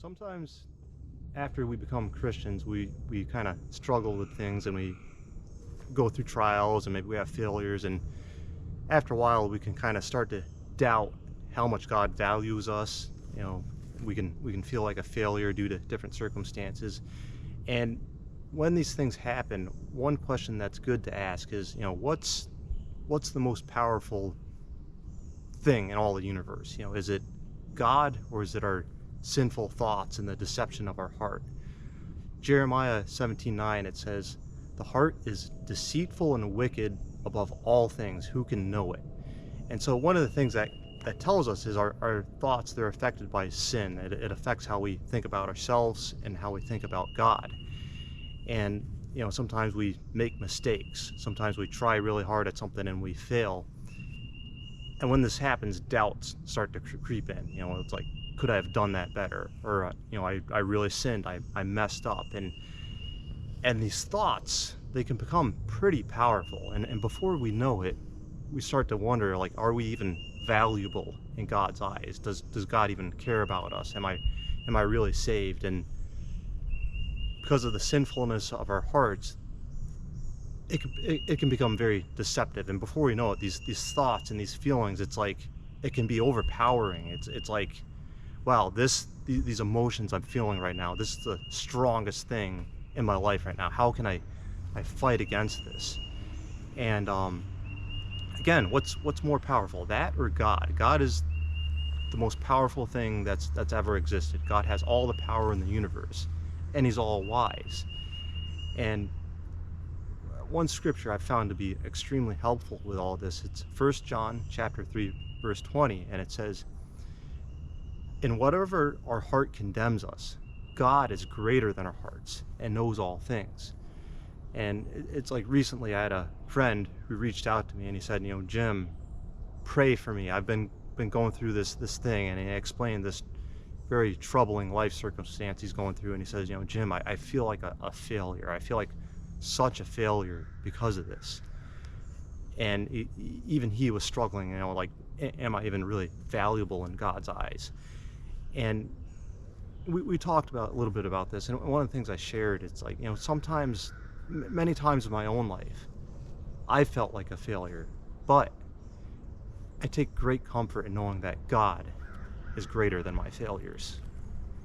Sometimes after we become Christians, we kind of struggle with things and we go through trials and maybe we have failures. And after a while, we can kind of start to doubt how much God values us. You know, we can feel like a failure due to different circumstances. And when these things happen, one question that's good to ask is, what's the most powerful thing in all the universe? Is it God, or is it our sinful thoughts and the deception of our heart? Jeremiah 17:9, it says, "The heart is deceitful and wicked above all things. Who can know it?" And so one of the things that tells us is our thoughts, they're affected by sin. It affects how we think about ourselves and how we think about God. And sometimes we make mistakes. Sometimes we try really hard at something and we fail. And when this happens, doubts start to creep in. It's like, could I have done that better? Or I really sinned. I messed up. And these thoughts, they can become pretty powerful. And before we know it, we start to wonder, like, are we even valuable in God's eyes? Does God even care about us? Am I really saved? And because of the sinfulness of our hearts, it can become very deceptive. And before we know it, these thoughts and these feelings, it's like it can be overpowering. It's like, wow, these emotions I'm feeling right now, this is the strongest thing in my life right now. How can I fight against this? And again, what's more powerful, that or God? God is the most powerful thing that's ever existed. God has all the power in the universe, and he's all wise. And one scripture I've found to be extremely helpful with all this, it's 1 John chapter 3 verse 20, and it says, "In whatever our heart condemns us, God is greater than our hearts and knows all things." And it's like, recently I had a friend who reached out to me and he said, "Jim, pray for me. I've been going through this thing," and he explained this very troubling life circumstance he's going through. And he says, "Jim, I feel like a failure. I feel like such a failure because of this." And even he was struggling, like, am I even really valuable in God's eyes? And we talked about a little bit about this, and one of the things I shared, it's like, sometimes, many times in my own life, I felt like a failure, but I take great comfort in knowing that God is greater than my failures.